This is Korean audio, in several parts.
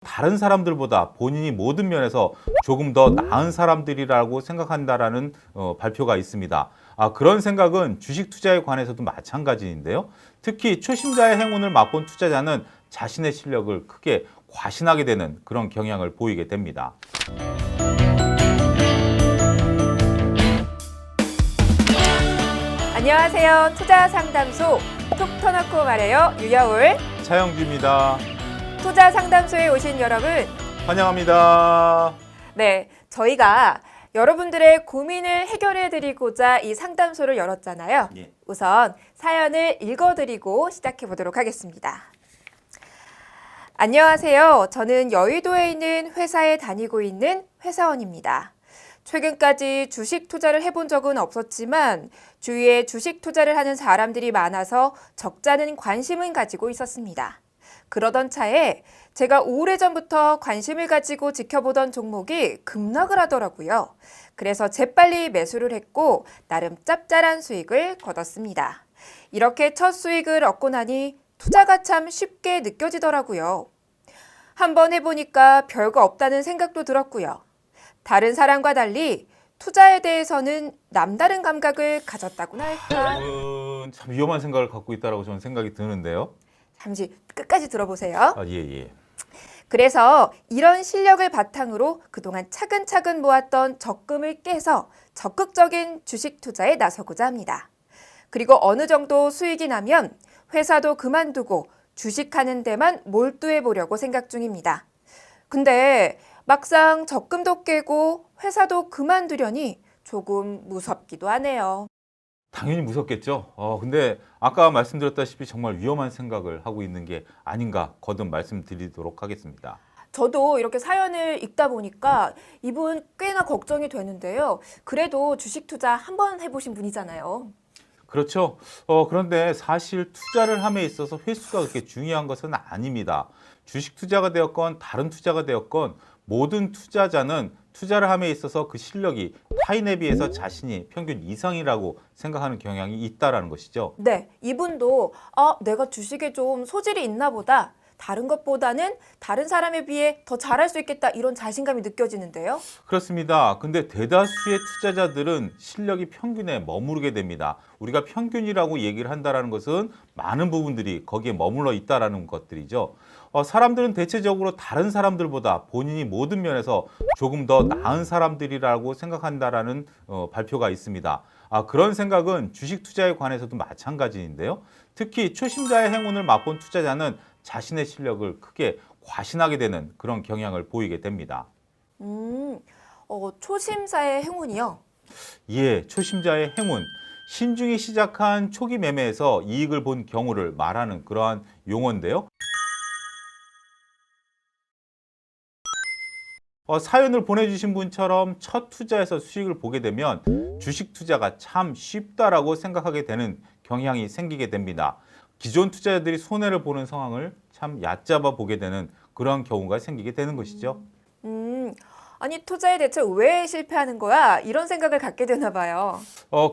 다른 사람들보다 본인이 모든 면에서 조금 더 나은 사람들이라고 생각한다라는 발표가 있습니다. 그런 생각은 주식 투자에 관해서도 마찬가지인데요. 특히 초심자의 행운을 맛본 투자자는 자신의 실력을 크게 과신하게 되는 그런 경향을 보이게 됩니다. 안녕하세요. 투자상담소 톡 터놓고 말해요. 유여울 차영주입니다. 투자상담소에 오신 여러분 환영합니다. 네, 저희가 여러분들의 고민을 해결해드리고자 이 상담소를 열었잖아요. 예. 우선 사연을 읽어드리고 시작해보도록 하겠습니다. 안녕하세요. 저는 여의도에 있는 회사에 다니고 있는 회사원입니다. 최근까지 주식 투자를 해본 적은 없었지만 주위에 주식 투자를 하는 사람들이 많아서 적잖은 관심은 가지고 있었습니다. 그러던 차에 제가 오래전부터 관심을 가지고 지켜보던 종목이 급락을 하더라고요. 그래서 재빨리 매수를 했고 나름 짭짤한 수익을 거뒀습니다. 이렇게 첫 수익을 얻고 나니 투자가 참 쉽게 느껴지더라고요. 한번 해보니까 별거 없다는 생각도 들었고요. 다른 사람과 달리 투자에 대해서는 남다른 감각을 가졌다고나 할까? 참 위험한 생각을 갖고 있다고 저는 생각이 드는데요. 잠시 끝까지 들어보세요. 예. 그래서 이런 실력을 바탕으로 그동안 차근차근 모았던 적금을 깨서 적극적인 주식 투자에 나서고자 합니다. 그리고 어느 정도 수익이 나면 회사도 그만두고 주식하는 데만 몰두해 보려고 생각 중입니다. 근데 막상 적금도 깨고 회사도 그만두려니 조금 무섭기도 하네요. 당연히 무섭겠죠. 근데 아까 말씀드렸다시피 정말 위험한 생각을 하고 있는 게 아닌가 거듭 말씀드리도록 하겠습니다. 저도 이렇게 사연을 읽다 보니까 이분 꽤나 걱정이 되는데요. 그래도 주식 투자 한번 해보신 분이잖아요. 그렇죠. 그런데 사실 투자를 함에 있어서 횟수가 그렇게 중요한 것은 아닙니다. 주식 투자가 되었건 다른 투자가 되었건 모든 투자자는 투자를 함에 있어서 그 실력이 타인에 비해서 자신이 평균 이상이라고 생각하는 경향이 있다라는 것이죠. 네, 이분도 내가 주식에 좀 소질이 있나 보다. 다른 것보다는 다른 사람에 비해 더 잘할 수 있겠다 이런 자신감이 느껴지는데요. 그렇습니다. 근데 대다수의 투자자들은 실력이 평균에 머무르게 됩니다. 우리가 평균이라고 얘기를 한다는 것은 많은 부분들이 거기에 머물러 있다는 것들이죠. 사람들은 대체적으로 다른 사람들보다 본인이 모든 면에서 조금 더 나은 사람들이라고 생각한다라는 발표가 있습니다. 그런 생각은 주식 투자에 관해서도 마찬가지인데요. 특히 초심자의 행운을 맛본 투자자는 자신의 실력을 크게 과신하게 되는 그런 경향을 보이게 됩니다. 초심자의 행운이요? 예, 초심자의 행운. 신중히 시작한 초기 매매에서 이익을 본 경우를 말하는 그러한 용어인데요. 사연을 보내주신 분처럼 첫 투자에서 수익을 보게 되면 주식 투자가 참 쉽다라고 생각하게 되는 경향이 생기게 됩니다. 기존 투자자들이 손해를 보는 상황을 참 얕잡아 보게 되는 그런 경우가 생기게 되는 것이죠. 아니 투자에 대체 왜 실패하는 거야? 이런 생각을 갖게 되나 봐요.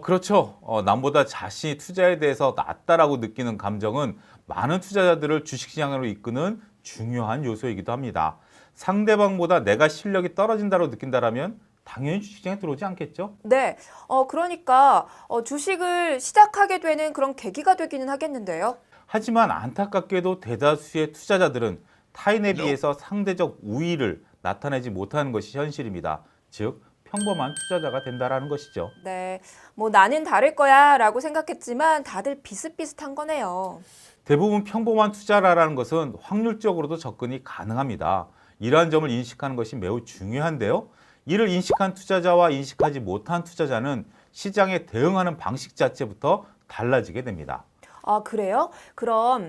그렇죠. 남보다 자신이 투자에 대해서 낫다라고 느끼는 감정은 많은 투자자들을 주식시장으로 이끄는 중요한 요소이기도 합니다. 상대방보다 내가 실력이 떨어진다고 느낀다라면 당연히 주식시장에 들어오지 않겠죠? 네, 그러니까 주식을 시작하게 되는 그런 계기가 되기는 하겠는데요. 하지만 안타깝게도 대다수의 투자자들은 타인에 비해서 상대적 우위를 나타내지 못하는 것이 현실입니다. 즉, 평범한 투자자가 된다라는 것이죠. 네, 뭐 나는 다를 거야 라고 생각했지만 다들 비슷비슷한 거네요. 대부분 평범한 투자라는 것은 확률적으로도 접근이 가능합니다. 이러한 점을 인식하는 것이 매우 중요한데요. 이를 인식한 투자자와 인식하지 못한 투자자는 시장에 대응하는 방식 자체부터 달라지게 됩니다. 그래요? 그럼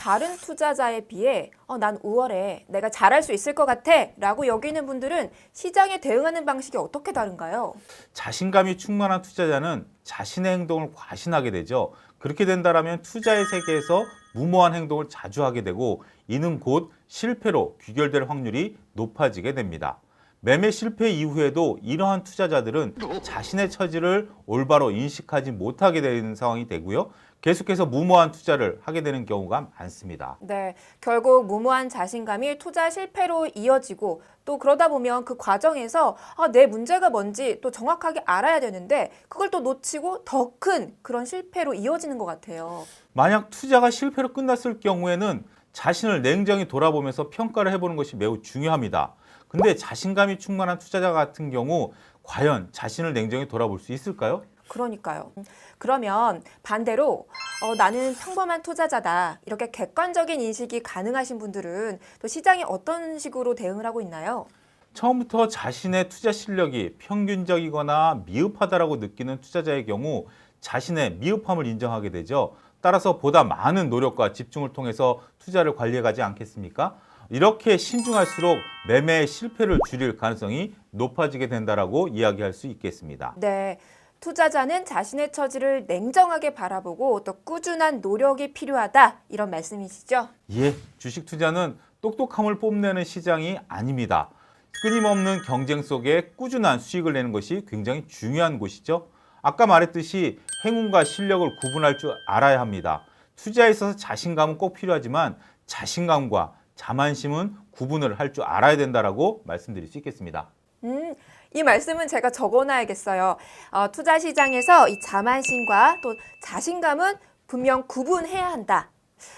다른 투자자에 비해 난 우월해, 내가 잘할 수 있을 것 같아 라고 여기는 분들은 시장에 대응하는 방식이 어떻게 다른가요? 자신감이 충만한 투자자는 자신의 행동을 과신하게 되죠. 그렇게 된다면 투자의 세계에서 무모한 행동을 자주 하게 되고 이는 곧 실패로 귀결될 확률이 높아지게 됩니다. 매매 실패 이후에도 이러한 투자자들은 자신의 처지를 올바로 인식하지 못하게 되는 상황이 되고요. 계속해서 무모한 투자를 하게 되는 경우가 많습니다. 네, 결국 무모한 자신감이 투자 실패로 이어지고 또 그러다 보면 그 과정에서 내 문제가 뭔지 또 정확하게 알아야 되는데 그걸 또 놓치고 더 큰 그런 실패로 이어지는 것 같아요. 만약 투자가 실패로 끝났을 경우에는 자신을 냉정히 돌아보면서 평가를 해보는 것이 매우 중요합니다. 근데 자신감이 충만한 투자자 같은 경우 과연 자신을 냉정히 돌아볼 수 있을까요? 그러니까요. 그러면 반대로 나는 평범한 투자자다. 이렇게 객관적인 인식이 가능하신 분들은 또 시장에 어떤 식으로 대응을 하고 있나요? 처음부터 자신의 투자 실력이 평균적이거나 미흡하다라고 느끼는 투자자의 경우 자신의 미흡함을 인정하게 되죠. 따라서 보다 많은 노력과 집중을 통해서 투자를 관리해 가지 않겠습니까? 이렇게 신중할수록 매매의 실패를 줄일 가능성이 높아지게 된다라고 이야기할 수 있겠습니다. 네. 투자자는 자신의 처지를 냉정하게 바라보고 또 꾸준한 노력이 필요하다. 이런 말씀이시죠? 예, 주식 투자는 똑똑함을 뽐내는 시장이 아닙니다. 끊임없는 경쟁 속에 꾸준한 수익을 내는 것이 굉장히 중요한 곳이죠. 아까 말했듯이 행운과 실력을 구분할 줄 알아야 합니다. 투자에 있어서 자신감은 꼭 필요하지만 자신감과 자만심은 구분을 할 줄 알아야 된다라고 말씀드릴 수 있겠습니다. 이 말씀은 제가 적어놔야겠어요. 투자 시장에서 이 자만심과 또 자신감은 분명 구분해야 한다.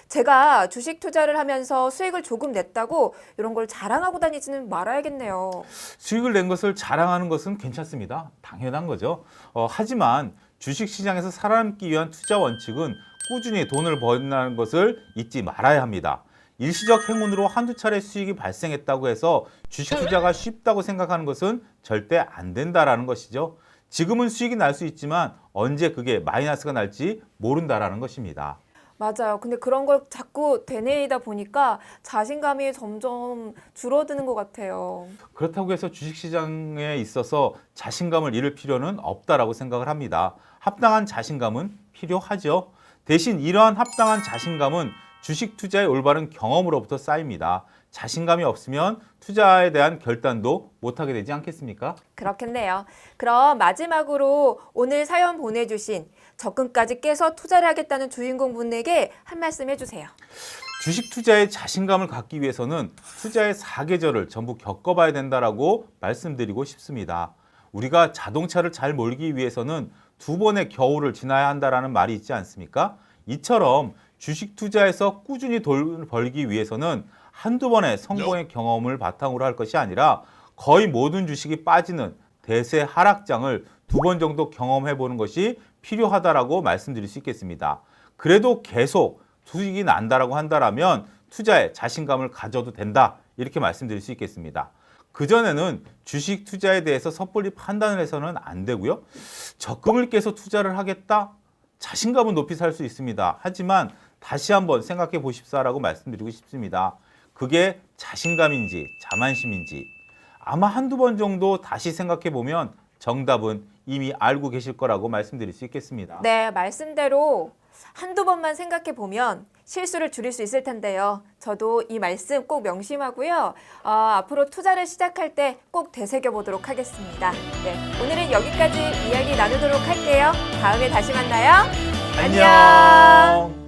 제가 주식 투자를 하면서 수익을 조금 냈다고 이런 걸 자랑하고 다니지는 말아야겠네요. 수익을 낸 것을 자랑하는 것은 괜찮습니다. 당연한 거죠. 하지만 주식시장에서 살아남기 위한 투자 원칙은 꾸준히 돈을 번다는 것을 잊지 말아야 합니다. 일시적 행운으로 한두 차례 수익이 발생했다고 해서 주식 투자가 쉽다고 생각하는 것은 절대 안 된다라는 것이죠. 지금은 수익이 날 수 있지만 언제 그게 마이너스가 날지 모른다라는 것입니다. 맞아요. 근데 그런 걸 자꾸 되뇌이다 보니까 자신감이 점점 줄어드는 것 같아요. 그렇다고 해서 주식시장에 있어서 자신감을 잃을 필요는 없다라고 생각을 합니다. 합당한 자신감은 필요하죠. 대신 이러한 합당한 자신감은 주식 투자의 올바른 경험으로부터 쌓입니다. 자신감이 없으면 투자에 대한 결단도 못하게 되지 않겠습니까? 그렇겠네요. 그럼 마지막으로 오늘 사연 보내주신 적금까지 깨서 투자를 하겠다는 주인공 분에게 한 말씀 해주세요. 주식 투자에 자신감을 갖기 위해서는 투자의 사계절을 전부 겪어봐야 된다라고 말씀드리고 싶습니다. 우리가 자동차를 잘 몰기 위해서는 2번의 겨울을 지나야 한다라는 말이 있지 않습니까? 이처럼 주식 투자에서 꾸준히 돈을 벌기 위해서는 한두 번의 성공의 경험을 바탕으로 할 것이 아니라 거의 모든 주식이 빠지는 대세 하락장을 2번 정도 경험해 보는 것이 필요하다라고 말씀드릴 수 있겠습니다. 그래도 계속 수익이 난다라고 한다라면 투자에 자신감을 가져도 된다 이렇게 말씀드릴 수 있겠습니다. 그전에는 주식 투자에 대해서 섣불리 판단을 해서는 안 되고요. 적금을 깨서 투자를 하겠다? 자신감은 높이 살 수 있습니다. 하지만 다시 한번 생각해 보십사라고 말씀드리고 싶습니다. 그게 자신감인지 자만심인지 아마 한두 번 정도 다시 생각해 보면 정답은 이미 알고 계실 거라고 말씀드릴 수 있겠습니다. 네, 말씀대로 한두 번만 생각해 보면 실수를 줄일 수 있을 텐데요. 저도 이 말씀 꼭 명심하고요. 앞으로 투자를 시작할 때 꼭 되새겨 보도록 하겠습니다. 네, 오늘은 여기까지 이야기 나누도록 할게요. 다음에 다시 만나요. 안녕.